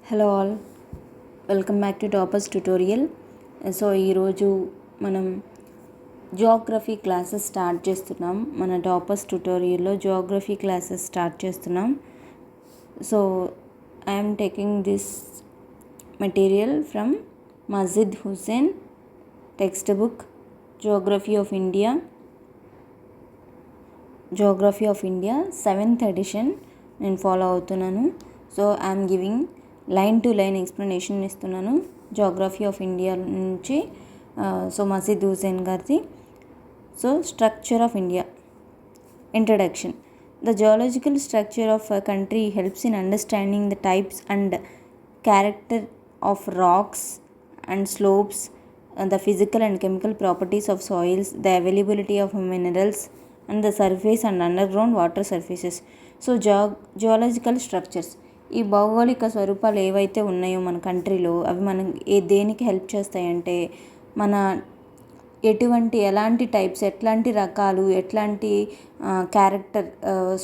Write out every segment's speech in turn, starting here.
Hello all, welcome back to toppers tutorial. So ఈరోజు మనం geography classes start చేస్తున్నాం. మన టాపర్స్ ట్యుటోరియల్లో జియోగ్రఫీ క్లాసెస్ స్టార్ట్ చేస్తున్నాం. So I'm taking this material from Majid Hussain textbook geography of India 7th edition నేను follow అవుతున్నాను. So I'm giving line to line explanation ఇస్తున్నాను geography of India నుంచి. So Majid Hussain గారిది. So structure of India. Introduction. The geological structure of a country helps in understanding the types and character of rocks and slopes, the physical and chemical properties of soils, the availability of minerals, and the surface and underground water surfaces. So geological structures, ఈ భౌగోళిక స్వరూపాలు ఏవైతే ఉన్నాయో మన కంట్రీలో అవి మనం దేనికి హెల్ప్ చేస్తాయంటే మన ఎలాంటి టైప్స్, ఎట్లాంటి రకాలు, ఎట్లాంటి క్యారెక్టర్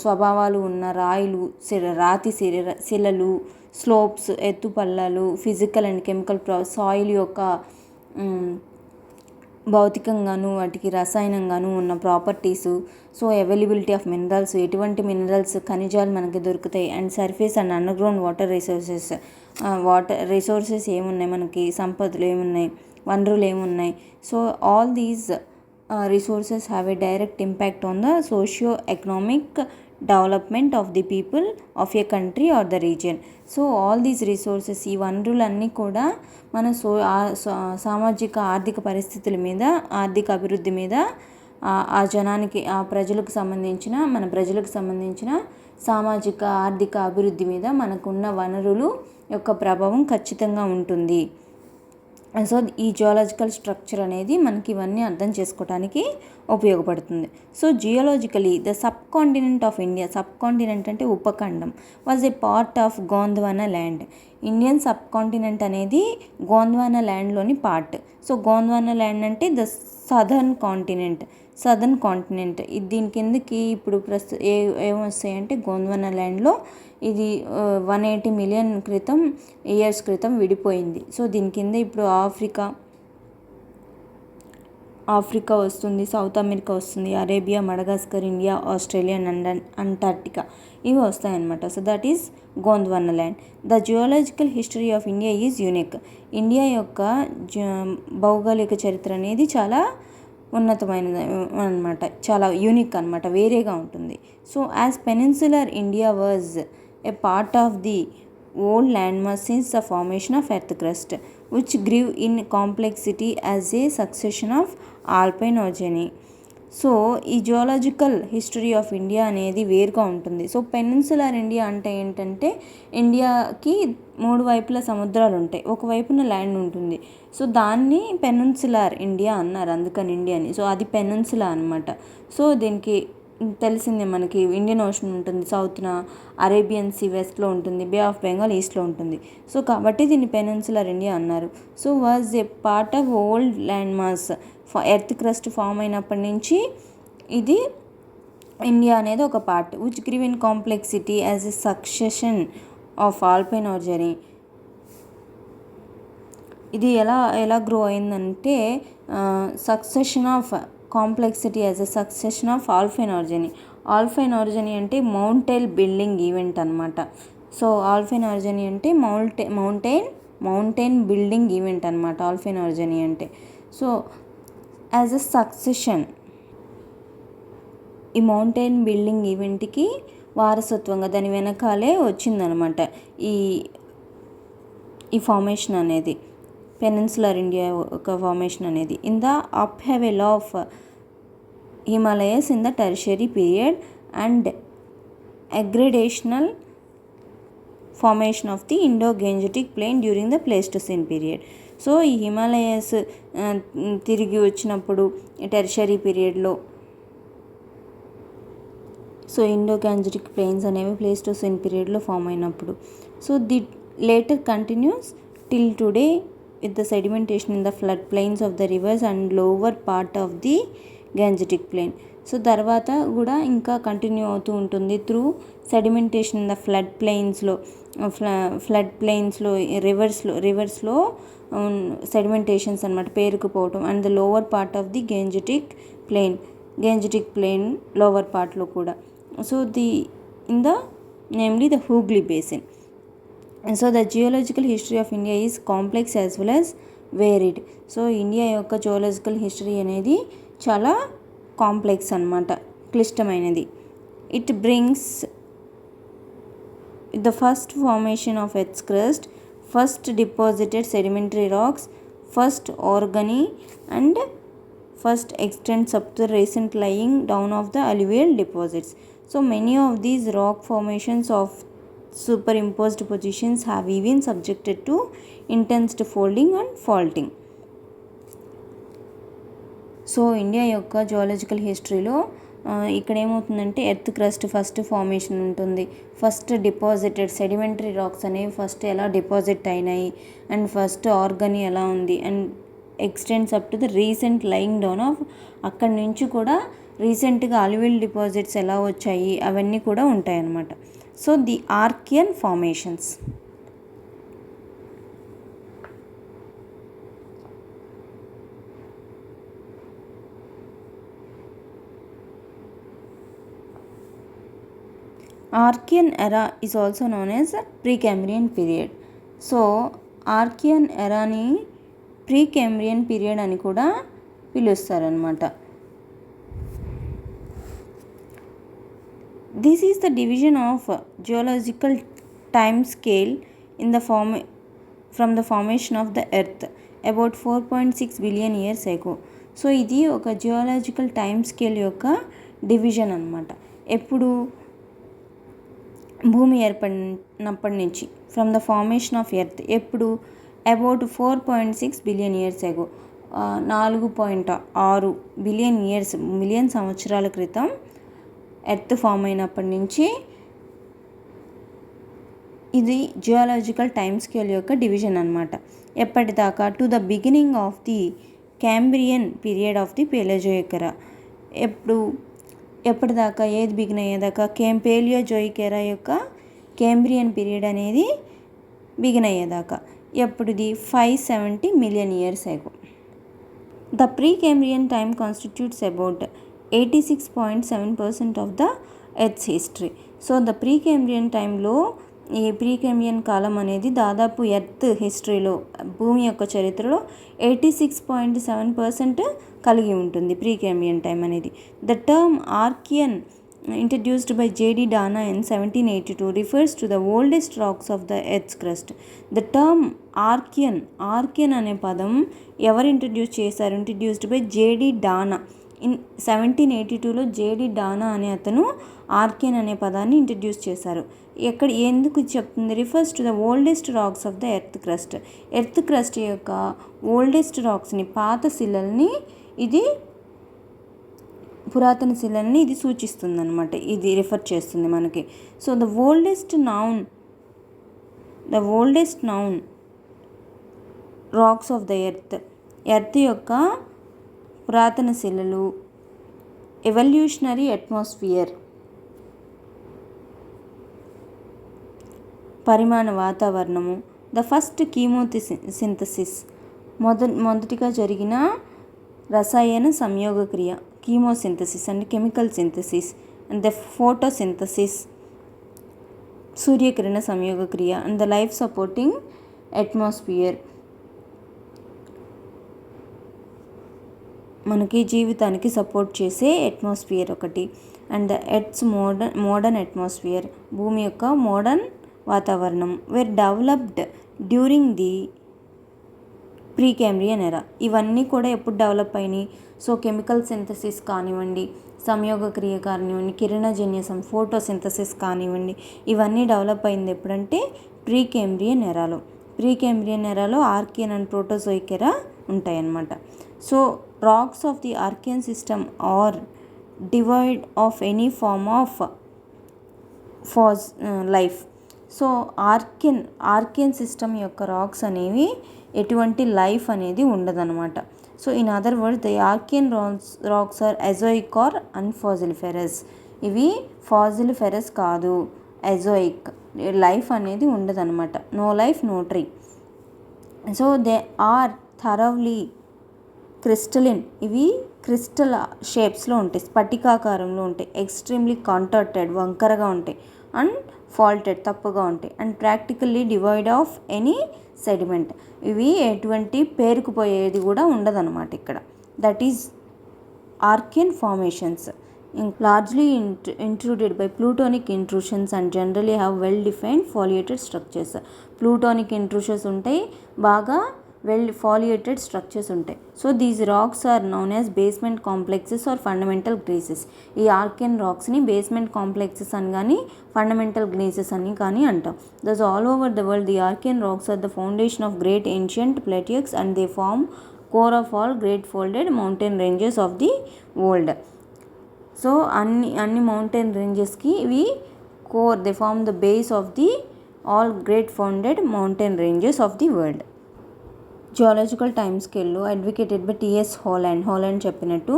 స్వభావాలు ఉన్న రాయిలు, రాతి శిలలు, స్లోప్స్, ఎత్తుపల్లాలు, ఫిజికల్ అండ్ కెమికల్ సాయిల్ యొక్క భౌతికంగాను వాటికి రసాయనంగాను ఉన్న properties. So availability of minerals, ఎటువంటి మినరల్స్ ఖనిజాలు మనకి దొరుకుతాయి, and surface and underground water resources ఏమున్నాయి, మనకి సంపదలు ఏమున్నాయి, వనరులు ఏమున్నాయి. So all these resources have a direct impact on the socio economic development of the people of a country or the region. So all these resources, ఈ వనరులన్నీ కూడా మన సామాజిక ఆర్థిక పరిస్థితుల మీద, ఆర్థిక అభివృద్ధి మీద, ఆ జనానికి, ఆ ప్రజలకు సంబంధించిన, మన ప్రజలకు సంబంధించిన సామాజిక ఆర్థిక అభివృద్ధి మీద మనకున్న వనరులు యొక్క ప్రభావం ఖచ్చితంగా ఉంటుంది. సో ఈ జియోలాజికల్ స్ట్రక్చర్ అనేది మనకి ఇవన్నీ అర్థం చేసుకోవడానికి ఉపయోగపడుతుంది. So geologically the subcontinent of India, subcontinent అంటే ఉపఖండం, was a part of Gondwana land. Indian subcontinent అనేది గోండ్వానా ల్యాండ్లోని పార్ట్. సో గోండ్వానా ల్యాండ్ అంటే ద సదర్న్ కాంటినెంట్. దీని కిందకి ఇప్పుడు ఏమొస్తాయంటే గోండ్వానా ల్యాండ్లో ఇది 180 మిలియన్ ఇయర్స్ క్రితం విడిపోయింది. సో దీని కింద ఇప్పుడు ఆఫ్రికా వస్తుంది, సౌత్ అమెరికా వస్తుంది, Arabia, Madagascar, India, Australia and Antarctica ఇవి వస్తాయన్నమాట. So that is Gondwana land. The geological history of India is unique. India యొక్క భౌగోళిక చరిత్ర అనేది చాలా ఉన్నతమైనది అనమాట, చాలా యూనిక్ అనమాట, వేరేగా ఉంటుంది. So as peninsular India was a part of the old landmass since the formation of earth crust, which grew in complexity as a succession of alpine orogeny. So ఈ జియోలాజికల్ హిస్టరీ ఆఫ్ ఇండియా అనేది వేరుగా ఉంటుంది. So peninsular India అంటే ఏంటంటే ఇండియాకి 3 వైపుల సముద్రాలు ఉంటాయి, ఒకవైపున ల్యాండ్ ఉంటుంది. సో దాన్ని పెనిన్సులర్ ఇండియా అన్నారు, అందుకని ఇండియాని. సో అది పెనిన్సులా అనమాట. సో దీనికి తెలిసిందే, మనకి ఇండియన్ ఓషన్ ఉంటుంది సౌత్న, అరేబియన్ సీ వెస్ట్లో ఉంటుంది, బే ఆఫ్ బెంగాల్ ఈస్ట్లో ఉంటుంది. సో కాబట్టి దీన్ని పెనిన్సులర్ ఇండియా అన్నారు. So was a part of old land mass. Earth crust form అయినప్పటి నుంచి ఇది ఇండియా అనేది ఒక part. Which grew in complexity as a succession of Alpine orogeny. ఇది ఎలా గ్రో అయిందంటే succession of complexity as a succession of Alpine orogeny అంటే mountain building event అనమాట. సో ఆల్పైన్ ఆర్జనీ అంటే మౌంటైన్ బిల్డింగ్ ఈవెంట్ అనమాట Alpine orogeny అంటే. So as a succession, ఈ mountain building ఈవెంట్కి వారసత్వంగా దాని వెనకాలే వచ్చిందనమాట ఈ ఫార్మేషన్ అనేది, పెనిన్సులర్ ఇండియా ఒక ఫార్మేషన్ అనేది. In the upheaval of Himalayas in the tertiary period and aggradational formation of the Indo Gangetic plain during the Pleistocene period. So ఈ హిమాలయస్ తిరిగి వచ్చినప్పుడు టెర్షియరీ పీరియడ్లో, సో ఇండో-గంజెటిక్ ప్లేన్స్ అనేవి ప్లేస్టోసీన్ పీరియడ్లో ఫామ్ అయినప్పుడు. So the later continues till today with the sedimentation in the flood plains of the rivers and lower part of the Gangetic plain. So తర్వాత కూడా ఇంకా కంటిన్యూ అవుతూ ఉంటుంది through sedimentation in the flood ప్లెయిన్స్లో, flood ప్లెయిన్స్లో రివర్స్లో sedimentations అనమాట పేరుకుపోవటం. And the lower part of the Gangetic plain lower పార్ట్లో కూడా. So in the namely the Hooghly basin. So the geological history of India is complex as well as varied. So India యొక్క geological history అనేది చాలా complex అనమాట, క్లిష్టమైనది. It brings the first formation of Earth's crust, first deposited sedimentary rocks, first orogeny, and first extends up to recent lying down of the alluvial deposits. So many of these rock formations of superimposed positions have been subjected to intense folding and faulting. So India యొక్క geological హిస్టరీలో ఇక్కడ ఏమవుతుందంటే earth crust first formation ఉంటుంది. First deposited sedimentary rocks అనేవి first ఎలా deposit అయినాయి, and first ఆర్గనీ ఎలా ఉంది, and extends up to the recent lying down of, అక్కడి నుంచి కూడా రీసెంట్గా అల్యూవియల్ డిపాజిట్స్ ఎలా వచ్చాయి అవన్నీ కూడా ఉంటాయి అన్నమాట. So the Archean formations. Archean era is also known as Precambrian period. So Archean ఎరాని ప్రీకాంబ్రియన్ పీరియడ్ అని కూడా పిలుస్తారనమాట. This is the division of geological time scale in the from the formation of the earth about 4.6 billion years ago. So ఇది ఒక geological time scale యొక్క division అనమాట. ఎప్పుడు భూమి ఏర్పడినప్పటి నుంచి, from the formation of earth, ఎప్పుడు about 4.6 billion years ago, 4.6 million సంవత్సరాల క్రితం ఎర్త్ ఫామ్ అయినప్పటి నుంచి ఇది జియోలాజికల్ టైమ్ స్కేల్ యొక్క డివిజన్ అనమాట. ఎప్పటిదాకా to the beginning of the Cambrian period of the Paleozoic era. ఎప్పటిదాకా ఏది బిగిన్ అయ్యేదాకా పేలియోజోయిక్ ఎరా యొక్క క్యాంబ్రియన్ పీరియడ్ అనేది బిగిన్ అయ్యేదాకా. ఎప్పుడుది 570 million years ago. The Precambrian time constitutes about 86.7% of the earth's history. So the Precambrian టైంలో ఈ ప్రీ క్యాంబ్రియన్ కాలం అనేది దాదాపు ఎర్త్ హిస్టరీలో, భూమి యొక్క చరిత్రలో 86.7% కలిగి ఉంటుంది ప్రీ క్యాంబ్రియన్ టైం అనేది. The term Archaean introduced by J.D. Dana in 1782 refers to the oldest rocks of the earth's crust. The term Archean అనే పదం ఎవరు ఇంట్రడ్యూస్ చేశారు? Introduced by J.D. Dana in 1782లో J.D. Dana అనే అతను Archaean అనే పదాన్ని ఇంట్రడ్యూస్ చేశారు. ఎందుకు చెప్తుంది? Refers to the oldest rocks of the earth crust. Earth crust యొక్క ఓల్డెస్ట్ రాక్స్ని, పాత శిలల్ని, ఇది పురాతన శిలల్ని ఇది సూచిస్తుంది అనమాట, ఇది రిఫర్ చేస్తుంది మనకి. So the oldest known rocks of the earth యొక్క పురాతన శిలలు, ఎవల్యూషనరీ అట్మాస్ఫియర్, పరిమాణ వాతావరణము, ద ఫస్ట్ సింథసిస్, మొదటిగా జరిగిన రసాయన సంయోగ క్రియ, chemosynthesis and chemical synthesis, and the photosynthesis, సూర్యకిరణ సంయోగ క్రియ, and the life supporting atmosphere, మనకి జీవితానికి సపోర్ట్ చేసే అట్మాస్ఫియర్ ఒకటి, and the earth's modern atmosphere, భూమి యొక్క మోడర్న్ వాతావరణం, were developed during the Precambrian era. ఇవన్నీ కూడా ఎప్పుడు డెవలప్ అయినాయి? సో కెమికల్ సింథసిస్ కానివ్వండి, సంయోగ క్రియ కానివ్వండి, కిరణజన్య ఫోటోసింథసిస్ కానివ్వండి, ఇవన్నీ డెవలప్ అయింది ఎప్పుడంటే ప్రీకాంబ్రియన్ ఎరాలో. ప్రీకాంబ్రియన్ ఎరాలో ఆర్కియన్ అండ్ ప్రోటోజోయిక్ ఎరా ఉంటాయన్నమాట. So rocks of the Archean system are devoid of any form of life. So Archean system యొక్క రాక్స్ అనేవి ఎటువంటి లైఫ్ అనేది ఉండదన్నమాట. So in other words the Archean rocks are azoic or unfossiliferous. ఇవి fossiliferous కాదు, azoic. Life అనేది ఉండదన్నమాట. No life no tree. So they are thoroughly crystalline, ఇవి క్రిస్టల్ షేప్స్లో ఉంటాయి, స్ఫటికాకారంలో ఉంటాయి. ఎక్స్ట్రీమ్లీ కాంటాక్టెడ్, వంకరగా ఉంటాయి. అండ్ ఫాల్టెడ్, తప్పుగా ఉంటాయి. And practically divide of any sediment, ఇవి ఎటువంటి పేరుకుపోయేది కూడా ఉండదన్నమాట ఇక్కడ. That is Archaean formations largely intruded by plutonic intrusions and generally have well defined foliated structures. Plutonic intrusions ఉంటాయి, బాగా foliated structures ఉంటాయి. So these rocks are known as basement complexes or fundamental gneisses. ఈ Archean రాక్స్ని basement complexes అని కానీ fundamental గ్నేసెస్ అని కానీ అంటాం. Thus all over the world the Archean rocks are the foundation of great ancient plateaux and they form core of all great folded mountain ranges of the world. So అన్ని mountain రేంజెస్కి ఇవి core, they form the base of the all great founded mountain ranges of the world. Geological time స్కేల్లో advocated by TS Holland చెప్పినట్టు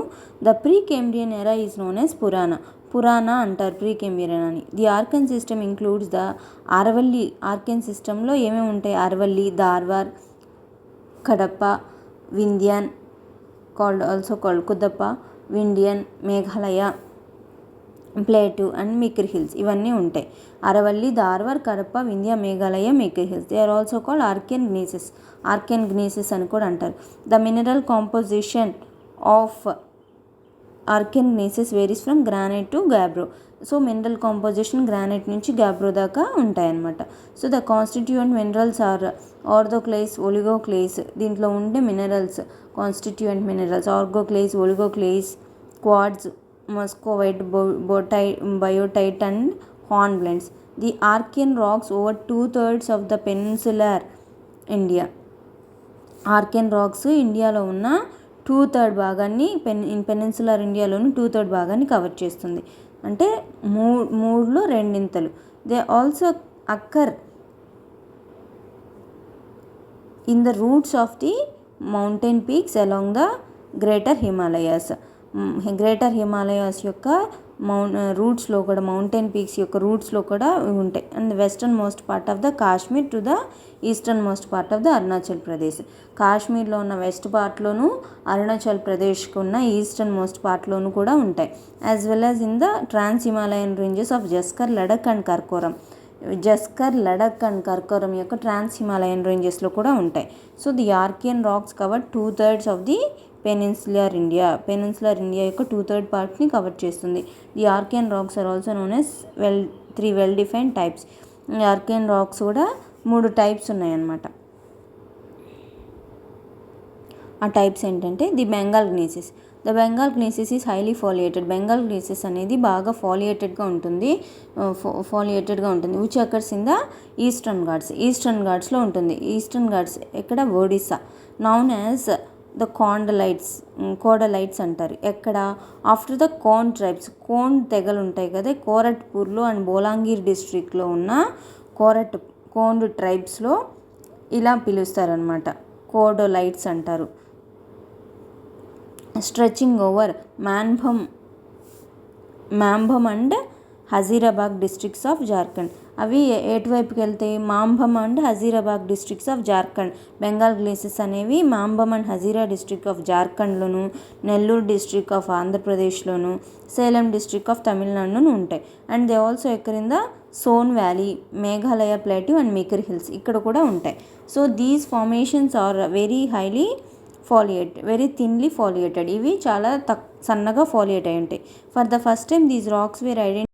the Precambrian era is known as Purana అంటారు pre Cambrian అని. The Archean system includes the Aravalli. Archean సిస్టంలో ఏమేమి ఉంటాయి? Aravalli, Dharwar, Kadapa, Vindhyan also called Cuddapah, Vindhyan, Meghalaya, plateau and Mikir hills, ఇవన్నీ ఉంటాయి. Aravalli, Dharwar, Kadapa, Vindhya, Meghalaya, Mikir hills, they are also called Archean gneisses అని కూడా అంటారు. The mineral composition of Archean gneisses varies from granite to gabbro. So mineral composition granite నుంచి gabbro దాకా ఉంటాయన్నమాట. So the constituent minerals are orthoclase, oligoclase. దీంట్లో ఉండే minerals constituent minerals orthoclase, oligoclase, quartz, muscovite, biotite and hornblendes. The Archean rocks over 2/3 of the peninsular India. Archean rocks ఇండియాలో ఉన్న 2/3 భాగాన్ని peninsular ఇండియాలోని 2/3 భాగాన్ని కవర్ చేస్తుంది. అంటే మూడులో రెండింతలు. They also అక్కర్ in the roots of the mountain peaks along the greater Himalayas. Greater Himalayas యొక్క రూట్స్లో కూడా, మౌంటైన్ పీక్స్ యొక్క రూట్స్లో కూడా ఉంటాయి. And western most part of the Kashmir to the eastern most part of the Arunachal Pradesh. కాశ్మీర్లో ఉన్న వెస్ట్ పార్ట్లోను, అరుణాచల్ ప్రదేశ్కి ఉన్న ఈస్టర్న్ మోస్ట్ పార్ట్లోను కూడా ఉంటాయి. As well as in the trans Himalayan ranges of Zaskar, Ladakh and Karakoram. Ladakh and Karakoram యొక్క ట్రాన్స్ హిమాలయన్ రేంజెస్లో కూడా ఉంటాయి. So the Archean rocks cover 2/3 of the peninsular India యొక్క 2/3 పార్ట్ని కవర్ చేస్తుంది. The Archean rocks are also known as 3 well defined types. ఈ Archean rocks కూడా 3 types ఉన్నాయన్నమాట. ఆ టైప్స్ ఏంటంటే the Bengal gneisses. The Bengal gneisses is highly ఫాలియేటెడ్. Bengal gneisses అనేది బాగా ఫాలియేటెడ్గా ఉంటుంది. Which occurs in the Eastern ఘాట్స్లో ఉంటుంది. ఈస్టర్న్ ఘాట్స్ ఎక్కడ? Odisha. Known as the khondalites అంటారు. ఎక్కడ? After the Khond tribes. Khond తెగలు ఉంటాయి కదా, కోరట్పూర్లో అండ్ బోలాంగీర్ డిస్ట్రిక్ట్లో ఉన్న కోండ్ ట్రైబ్స్లో ఇలా పిలుస్తారనమాట. కోడలైట్స్ అంటారు. Stretching over Manbhum and Hazaribagh districts of Jharkhand. అవి ఎటువైపుకి వెళ్తాయి? Manbhum and Hazaribagh districts of Jharkhand. Bengal gneisses అనేవి Manbhum and Hazari district of జార్ఖండ్లోను, నెల్లూరు డిస్ట్రిక్ట్ ఆఫ్ ఆంధ్రప్రదేశ్లోను, సేలం డిస్ట్రిక్ట్ ఆఫ్ తమిళనాడులోను ఉంటాయి. And they also occur in the Son valley, Meghalaya plateau and Mikir hills, ఇక్కడ కూడా ఉంటాయి. So these formations are very thinly foliated. ఇవి చాలా సన్నగా ఫాలియేట్ అయి ఉంటాయి. For the first time these rocks were identified